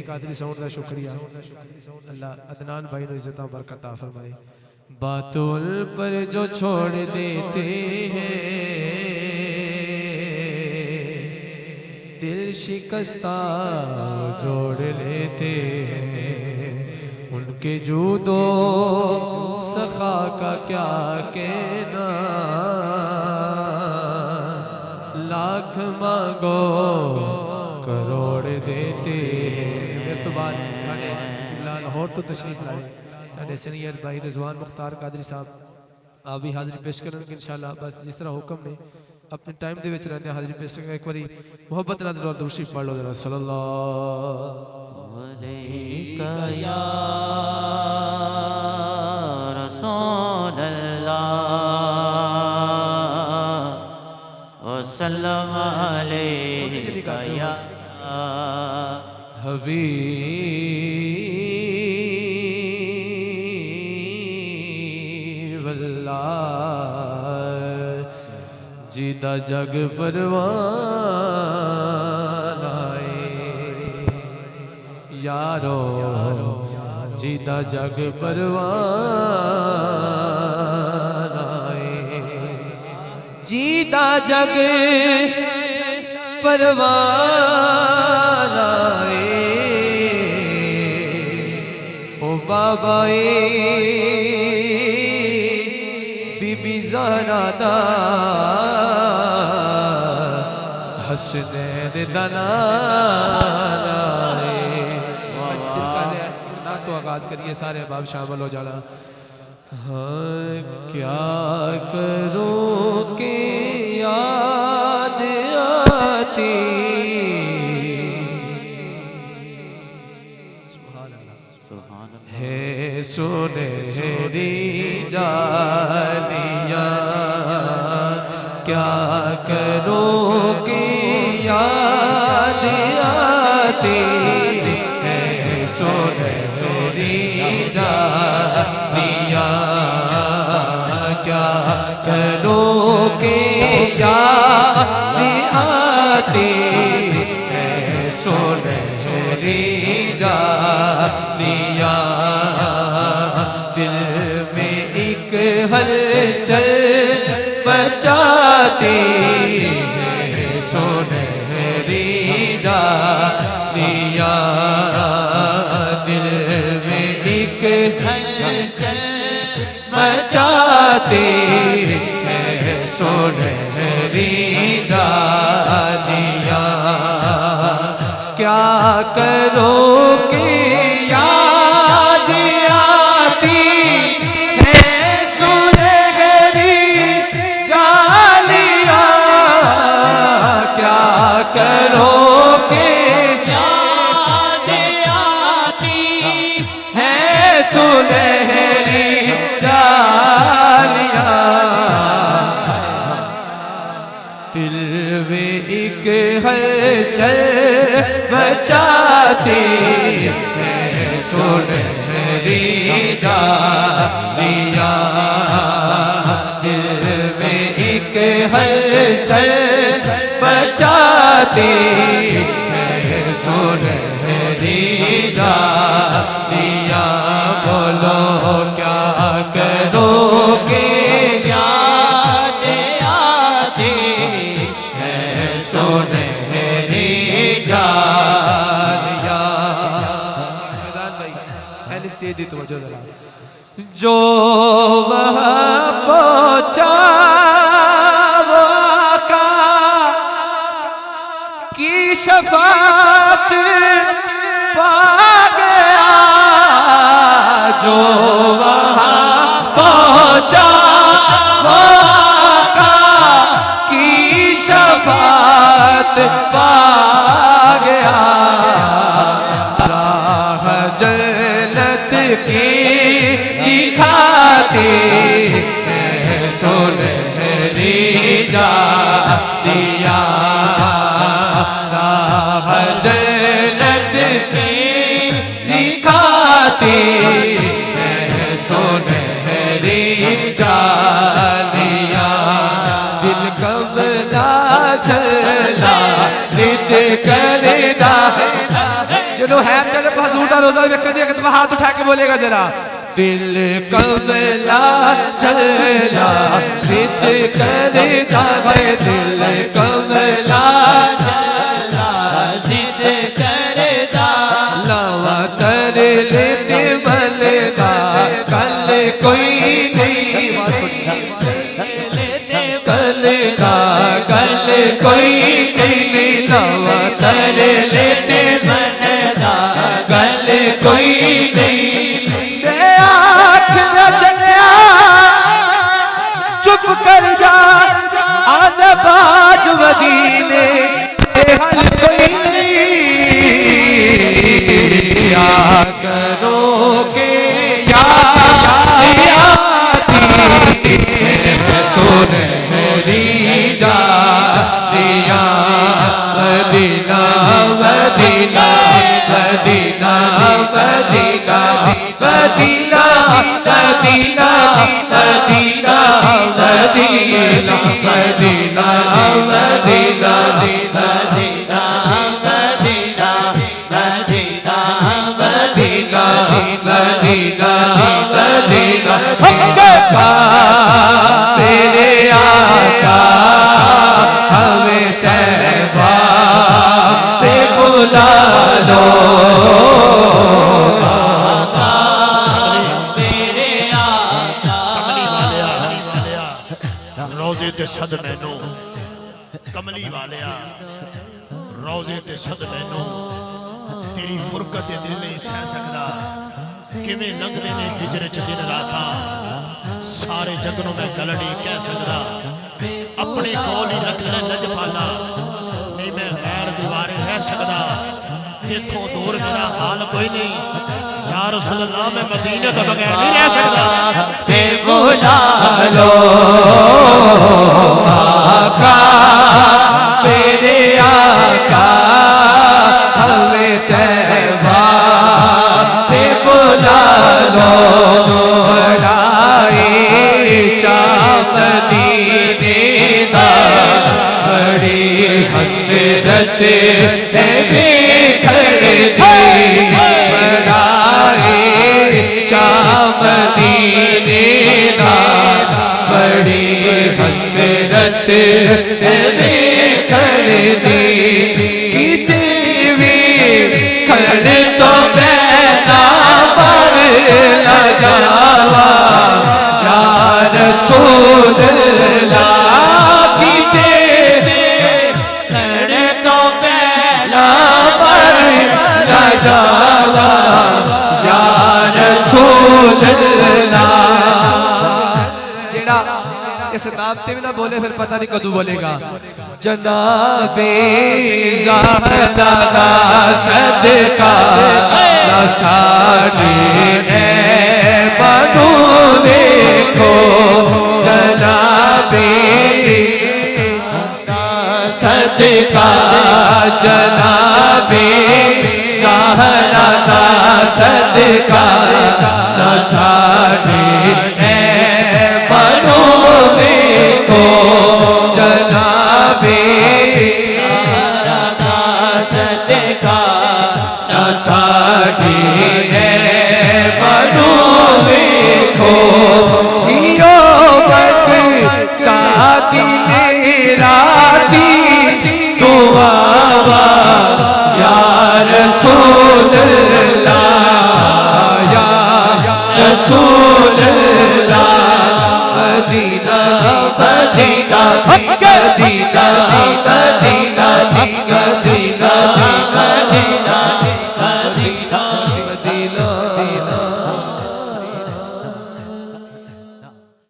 Qadri sound का शुक्रिया। अल्लाह अदनान भाई को इज्जत बरकत फरमाए। बातुल पर जो छोड़ देते हैं दिल शिकस्ता जोड़ लेते हैं, उनके जूदो सखा का क्या कहना, लाख मांगो करोड़ देते हैं। मेरे तो बाद साढ़े लाहौर तो तशरीफ लाए साढ़े सीनियर भाई रिजवान मुख्तार कादरी साहब, आप भी हाजिरी पेश करेंगे इंशाल्लाह। बस जिस तरह हुक्म ने अपने टाइम दे विच रहने हाजिरी पेश करेंगे। एक बारी मोहब्बत नाल और दुरूद पढ़ लो जरा। सल्लल्लाहु अलैका या रसूल अल्लाह वसल्लम अलैका या हबीब अल्लाह, जीदा जग परवान आए यारो, जीदा जग परवान आए, जीदा जग परवान आए। ओ बाबा बीबी ज़हरा दा हसनैन दा नाम ना तो आगाज करिए सारे बाब शामिल हो जाना। हाँ क्या करूं के याद आती, है सुनहरी जालियां, क्या करूं के याद आती, है सुनहरी जालियां, क्या करूं के याद आती, है सुनहरी जालियां, दिल में एक हलचल मचाती, है सुनहरी जालियां, दिल में एक हलचल मचाती, है सुनहरी जालियां, क्या करोगे याद आती, है सुनहरी जालियां, क्या करोगे याद आती, है सुनहरी जालियां, दिल में एक हलचल बचाती, है सुनहरी जालियां, दिल में एक हलचल बचाती, है सुनहरी जालियां। बोलो क्या करोगे याद आती, है सुनहरी जालियां। स्टेज दी तवज्जो जरा। जो वहाँ पहुँचा वो आका की शफात पा गया, जो वहाँ पहुँचा वो आका की शफात पा गया, राह जन्नत की दिखाती, है सुनहरी जालियां, राह जन्नत की दिखाती, है सुनहरी जालियां, दिल कबला चला जिद करदा, चलो है तेरे पास हजूर दा रोजा वेखण दी एक हाथ उठा के बोलेगा जरा दिल कमला चल जा सिद्ध कर जा भाई दिल कमला चल जा सिद्ध कर जा लावा तर लेते बलगा कल कोई नहीं कल का कल कोई नहीं लावा तर लेते बलगा कल कोई नहीं चुप कर जा आने बाज मदीने हल कोई नहीं या करोगे यादी सुन मेरी जा दिया Medina Medina Medina Medina Medina Medina Medina Medina Medina Medina Medina Medina Medina Medina Medina Medina Medina तेरे आका हमें तैबा पे बुला लो सद मैनू कमली वालिया रोजे ते सद मैनू तेरी फुरकत दिल नहीं सह सकता किवें लंघदे ने हिजर च दिन रातां सारे जग नूं मैं गल नहीं कह सकता अपने कोल ही रख ले लजपाला नहीं मैं गैर दीवारे रह सकता देखो दूर मेरा हाल कोई नहीं या रसूल अल्लाह मैं मदीने तो बगैर नहीं रह सकता ते बुला लो आका तेरे आका हमें तैबा पे बुला लो बड़ाई मदीने दा बड़ी हसरत है बिखर दी बड़ाई मदीने दा बड़ी हसरत कर दी कि देवी खड़ तो बैना पर न जावा या रसूल अल्लाह की देवी खड़ तो बैना पर न जावा या रसूल अल्लाह इस नाम ते भी ना बोले फिर पता नहीं कदू बोलेगा जनाबे ज़हरा सदका साड़ी है बनू देखो जनाबे सदका जनाबे ज़हरा सदका साड़ी है बनू देखो जनाबे सदका साड़ी है बनू देखो हियो बद का मेरा दी दुआ या रसूल अल्लाह या रसूल अल्लाह मदीना मदीना मदीना